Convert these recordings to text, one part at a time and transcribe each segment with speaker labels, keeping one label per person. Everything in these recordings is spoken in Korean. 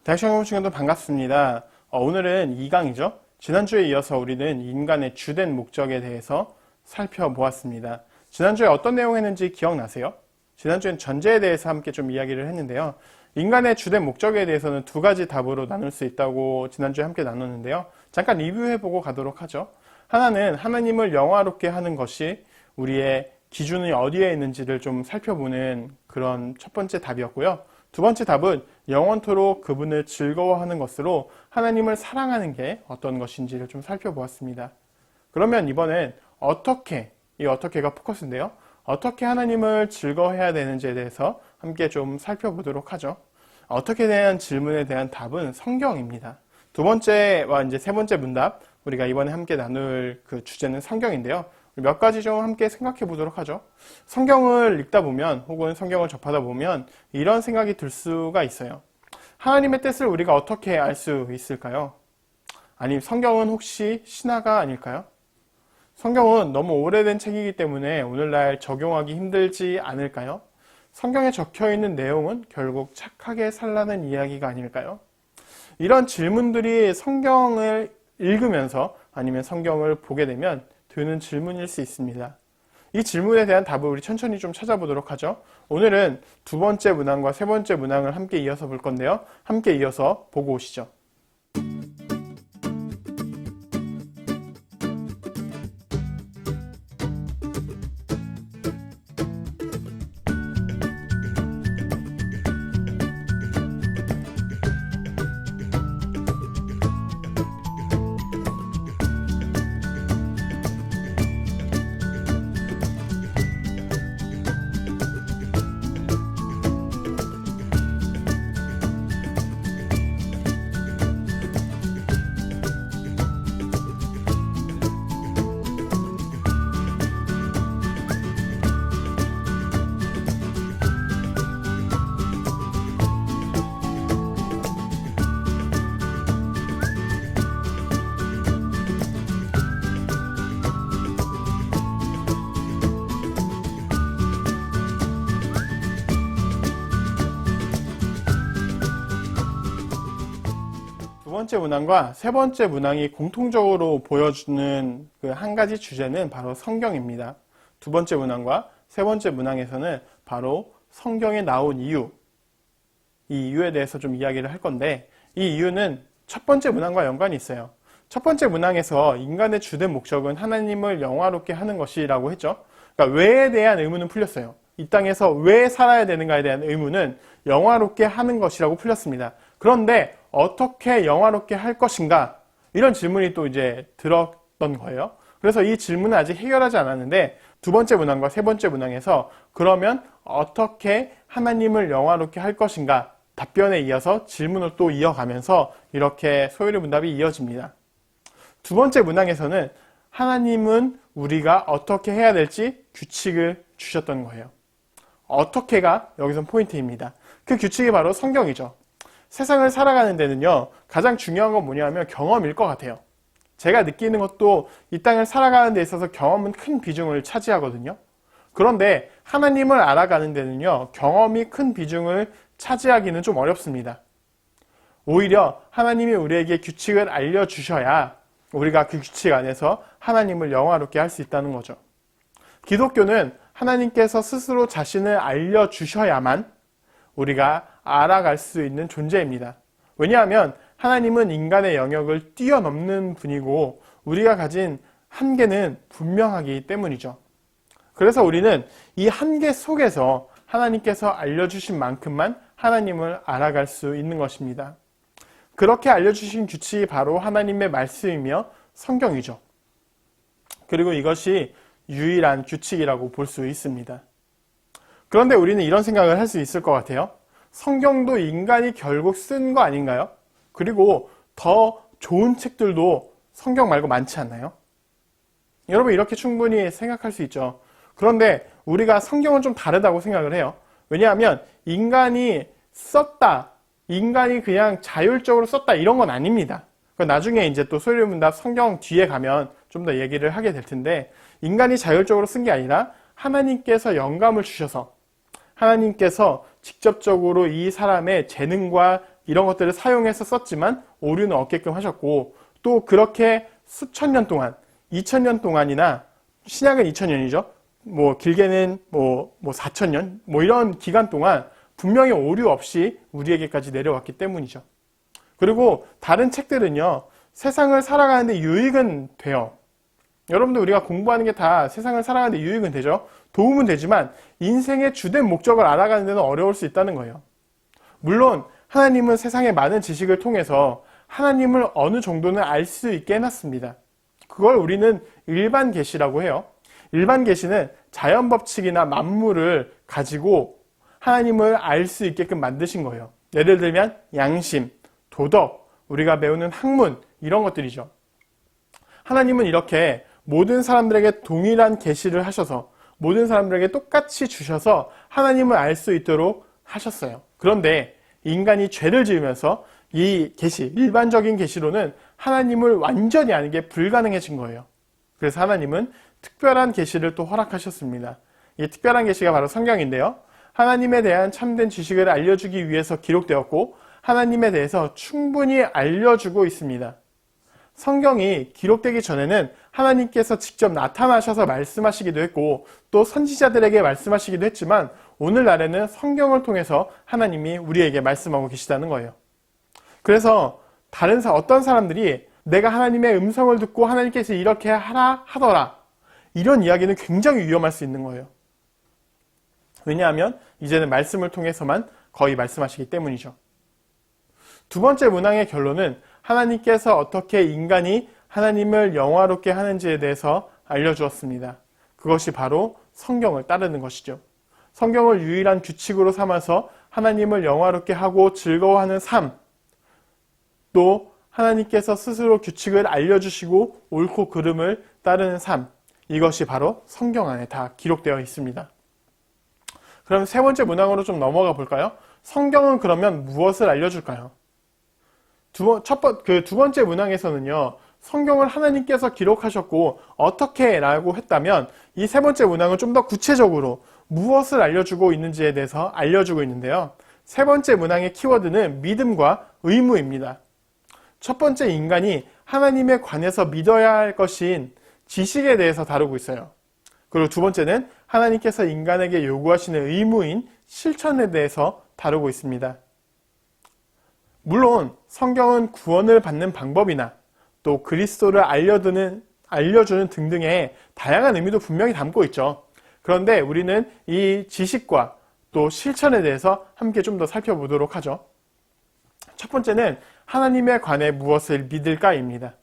Speaker 1: 대학 시험 친구들 반갑습니다. 오늘은 2강이죠. 지난주에 이어서 우리는 인간의 주된 목적에 대해서 살펴보았습니다. 지난주에 어떤 내용 했는지 기억나세요? 지난주엔 전제에 대해서 함께 좀 이야기를 했는데요. 인간의 주된 목적에 대해서는 두 가지 답으로 나눌 수 있다고 지난주에 함께 나눴는데요. 잠깐 리뷰해보고 가도록 하죠. 하나는 하나님을 영화롭게 하는 것이 우리의 기준이 어디에 있는지를 좀 살펴보는 그런 첫 번째 답이었고요. 두 번째 답은 영원토록 그분을 즐거워하는 것으로 하나님을 사랑하는 게 어떤 것인지를 좀 살펴보았습니다. 그러면 이번엔 어떻게가 포커스인데요. 어떻게 하나님을 즐거워해야 되는지에 대해서 함께 좀 살펴보도록 하죠. 어떻게 대한 질문에 대한 답은 성경입니다. 두 번째와 이제 세 번째 문답, 우리가 이번에 함께 나눌 그 주제는 성경인데요. 몇 가지 좀 함께 생각해 보도록 하죠. 성경을 읽다 보면 혹은 성경을 접하다 보면 이런 생각이 들 수가 있어요. 하나님의 뜻을 우리가 어떻게 알 수 있을까요? 아니, 성경은 혹시 신화가 아닐까요? 성경은 너무 오래된 책이기 때문에 오늘날 적용하기 힘들지 않을까요? 성경에 적혀 있는 내용은 결국 착하게 살라는 이야기가 아닐까요? 이런 질문들이 성경을 읽으면서 아니면 성경을 보게 되면 드는 질문일 수 있습니다. 이 질문에 대한 답을 우리 천천히 좀 찾아보도록 하죠. 오늘은 두 번째 문항과 세 번째 문항을 함께 이어서 볼 건데요. 함께 이어서 보고 오시죠. 두 번째 문항과 세 번째 문항이 공통적으로 보여주는 그 한 가지 주제는 바로 성경입니다. 두 번째 문항과 세 번째 문항에서는 바로 성경에 나온 이유, 이 이유에 대해서 좀 이야기를 할 건데, 이 이유는 첫 번째 문항과 연관이 있어요. 첫 번째 문항에서 인간의 주된 목적은 하나님을 영화롭게 하는 것이라고 했죠. 그러니까 왜에 대한 의문은 풀렸어요. 이 땅에서 왜 살아야 되는가에 대한 의문은 영화롭게 하는 것이라고 풀렸습니다. 그런데 어떻게 영화롭게 할 것인가? 이런 질문이 또 이제 들었던 거예요. 그래서 이 질문은 아직 해결하지 않았는데 두 번째 문항과 세 번째 문항에서 그러면 어떻게 하나님을 영화롭게 할 것인가? 답변에 이어서 질문을 또 이어가면서 이렇게 소요리 문답이 이어집니다. 두 번째 문항에서는 하나님은 우리가 어떻게 해야 될지 규칙을 주셨던 거예요. 어떻게가 여기선 포인트입니다. 그 규칙이 바로 성경이죠. 세상을 살아가는 데는요, 가장 중요한 건 뭐냐면 경험일 것 같아요. 제가 느끼는 것도 이 땅을 살아가는 데 있어서 경험은 큰 비중을 차지하거든요. 그런데 하나님을 알아가는 데는요, 경험이 큰 비중을 차지하기는 좀 어렵습니다. 오히려 하나님이 우리에게 규칙을 알려주셔야 우리가 그 규칙 안에서 하나님을 영화롭게 할 수 있다는 거죠. 기독교는 하나님께서 스스로 자신을 알려주셔야만 우리가 알아갈 수 있는 존재입니다. 왜냐하면 하나님은 인간의 영역을 뛰어넘는 분이고 우리가 가진 한계는 분명하기 때문이죠. 그래서 우리는 이 한계 속에서 하나님께서 알려주신 만큼만 하나님을 알아갈 수 있는 것입니다. 그렇게 알려주신 규칙이 바로 하나님의 말씀이며 성경이죠. 그리고 이것이 유일한 규칙이라고 볼 수 있습니다. 그런데 우리는 이런 생각을 할 수 있을 것 같아요. 성경도 인간이 결국 쓴 거 아닌가요? 그리고 더 좋은 책들도 성경 말고 많지 않나요? 여러분, 이렇게 충분히 생각할 수 있죠. 그런데 우리가 성경은 좀 다르다고 생각을 해요. 왜냐하면 인간이 썼다, 인간이 그냥 자율적으로 썼다, 이런 건 아닙니다. 나중에 이제 또 소요리 문답 성경 뒤에 가면 좀 더 얘기를 하게 될 텐데, 인간이 자율적으로 쓴 게 아니라 하나님께서 영감을 주셔서 하나님께서 직접적으로 이 사람의 재능과 이런 것들을 사용해서 썼지만 오류는 없게끔 하셨고, 또 그렇게 수천 년 동안, 2000년 동안이나, 신약은 2000년이죠. 길게는 4000년? 이런 기간 동안 분명히 오류 없이 우리에게까지 내려왔기 때문이죠. 그리고 다른 책들은요, 세상을 살아가는데 유익은 돼요. 여러분들 우리가 공부하는 게 다 세상을 살아가는데 유익은 되죠. 도움은 되지만 인생의 주된 목적을 알아가는 데는 어려울 수 있다는 거예요. 물론 하나님은 세상의 많은 지식을 통해서 하나님을 어느 정도는 알 수 있게 해놨습니다. 그걸 우리는 일반 계시라고 해요. 일반 계시는 자연 법칙이나 만물을 가지고 하나님을 알 수 있게끔 만드신 거예요. 예를 들면 양심, 도덕, 우리가 배우는 학문, 이런 것들이죠. 하나님은 이렇게 모든 사람들에게 동일한 계시를 하셔서 모든 사람들에게 똑같이 주셔서 하나님을 알 수 있도록 하셨어요. 그런데 인간이 죄를 지으면서 이 계시, 일반적인 계시로는 하나님을 완전히 아는 게 불가능해진 거예요. 그래서 하나님은 특별한 계시를 또 허락하셨습니다. 이 특별한 계시가 바로 성경인데요. 하나님에 대한 참된 지식을 알려주기 위해서 기록되었고 하나님에 대해서 충분히 알려주고 있습니다. 성경이 기록되기 전에는 하나님께서 직접 나타나셔서 말씀하시기도 했고 또 선지자들에게 말씀하시기도 했지만 오늘날에는 성경을 통해서 하나님이 우리에게 말씀하고 계시다는 거예요. 그래서 어떤 사람들이 내가 하나님의 음성을 듣고 하나님께서 이렇게 하라 하더라, 이런 이야기는 굉장히 위험할 수 있는 거예요. 왜냐하면 이제는 말씀을 통해서만 거의 말씀하시기 때문이죠. 두 번째 문항의 결론은 하나님께서 어떻게 인간이 하나님을 영화롭게 하는지에 대해서 알려주었습니다. 그것이 바로 성경을 따르는 것이죠. 성경을 유일한 규칙으로 삼아서 하나님을 영화롭게 하고 즐거워하는 삶, 또 하나님께서 스스로 규칙을 알려주시고 옳고 그름을 따르는 삶, 이것이 바로 성경 안에 다 기록되어 있습니다. 그럼 세 번째 문항으로 좀 넘어가 볼까요? 성경은 그러면 무엇을 알려줄까요? 두 번째 문항에서는요, 성경을 하나님께서 기록하셨고 어떻게 라고 했다면 이 세 번째 문항은 좀 더 구체적으로 무엇을 알려주고 있는지에 대해서 알려주고 있는데요. 세 번째 문항의 키워드는 믿음과 의무입니다. 첫 번째, 인간이 하나님에 관해서 믿어야 할 것인 지식에 대해서 다루고 있어요. 그리고 두 번째는 하나님께서 인간에게 요구하시는 의무인 실천에 대해서 다루고 있습니다. 물론 성경은 구원을 받는 방법이나 또 그리스도를 알려주는 등등의 다양한 의미도 분명히 담고 있죠. 그런데 우리는 이 지식과 또 실천에 대해서 함께 좀 더 살펴보도록 하죠. 첫 번째는 하나님에 관해 무엇을 믿을까입니다.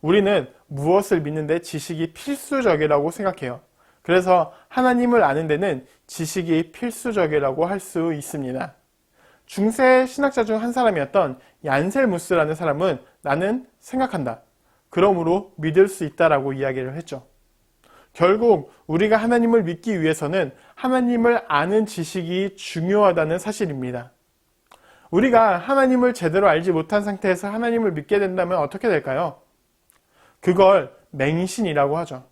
Speaker 1: 우리는 무엇을 믿는데 지식이 필수적이라고 생각해요. 그래서 하나님을 아는 데는 지식이 필수적이라고 할 수 있습니다. 중세 신학자 중 한 사람이었던 얀셀무스라는 사람은 나는 생각한다, 그러므로 믿을 수 있다라고 이야기를 했죠. 결국 우리가 하나님을 믿기 위해서는 하나님을 아는 지식이 중요하다는 사실입니다. 우리가 하나님을 제대로 알지 못한 상태에서 하나님을 믿게 된다면 어떻게 될까요? 그걸 맹신이라고 하죠.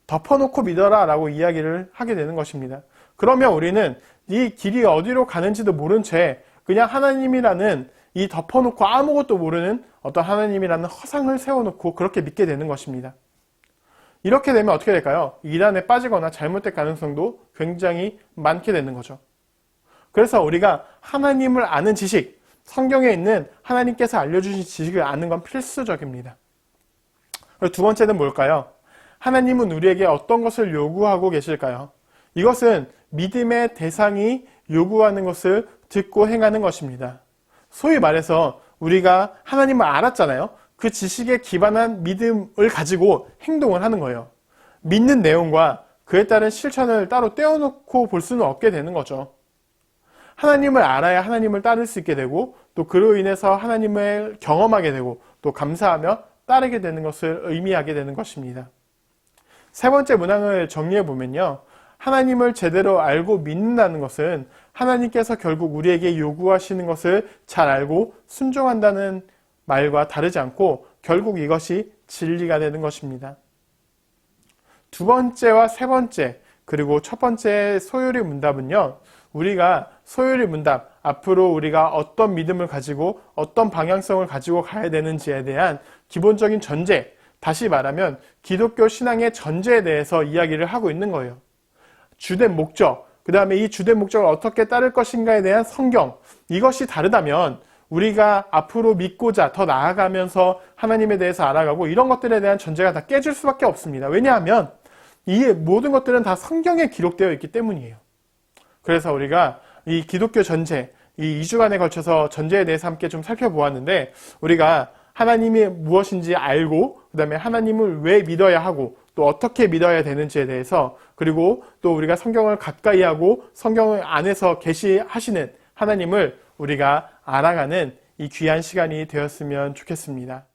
Speaker 1: 덮어놓고 믿어라 라고 이야기를 하게 되는 것입니다. 그러면 우리는 이 길이 어디로 가는지도 모른 채 그냥 하나님이라는 이 덮어놓고 아무것도 모르는 어떤 하나님이라는 허상을 세워놓고 그렇게 믿게 되는 것입니다. 이렇게 되면 어떻게 될까요? 이단에 빠지거나 잘못될 가능성도 굉장히 많게 되는 거죠. 그래서 우리가 하나님을 아는 지식, 성경에 있는 하나님께서 알려주신 지식을 아는 건 필수적입니다. 그리고 두 번째는 뭘까요? 하나님은 우리에게 어떤 것을 요구하고 계실까요? 이것은 믿음의 대상이 요구하는 것을 듣고 행하는 것입니다. 소위 말해서 우리가 하나님을 알았잖아요. 그 지식에 기반한 믿음을 가지고 행동을 하는 거예요. 믿는 내용과 그에 따른 실천을 따로 떼어놓고 볼 수는 없게 되는 거죠. 하나님을 알아야 하나님을 따를 수 있게 되고 또 그로 인해서 하나님을 경험하게 되고 또 감사하며 따르게 되는 것을 의미하게 되는 것입니다. 세 번째 문항을 정리해 보면요, 하나님을 제대로 알고 믿는다는 것은 하나님께서 결국 우리에게 요구하시는 것을 잘 알고 순종한다는 말과 다르지 않고 결국 이것이 진리가 되는 것입니다. 두 번째와 세 번째, 그리고 첫 번째 소요리 문답은요, 우리가 소요리 문답, 앞으로 우리가 어떤 믿음을 가지고 어떤 방향성을 가지고 가야 되는지에 대한 기본적인 전제, 다시 말하면 기독교 신앙의 전제에 대해서 이야기를 하고 있는 거예요. 주된 목적, 그 다음에 이 주된 목적을 어떻게 따를 것인가에 대한 성경, 이것이 다르다면 우리가 앞으로 믿고자 더 나아가면서 하나님에 대해서 알아가고 이런 것들에 대한 전제가 다 깨질 수밖에 없습니다. 왜냐하면 이 모든 것들은 다 성경에 기록되어 있기 때문이에요. 그래서 우리가 이 기독교 전제, 이 2주간에 걸쳐서 전제에 대해서 함께 좀 살펴보았는데, 우리가 하나님이 무엇인지 알고, 그 다음에 하나님을 왜 믿어야 하고, 또 어떻게 믿어야 되는지에 대해서, 그리고 또 우리가 성경을 가까이 하고 성경 안에서 계시하시는 하나님을 우리가 알아가는 이 귀한 시간이 되었으면 좋겠습니다.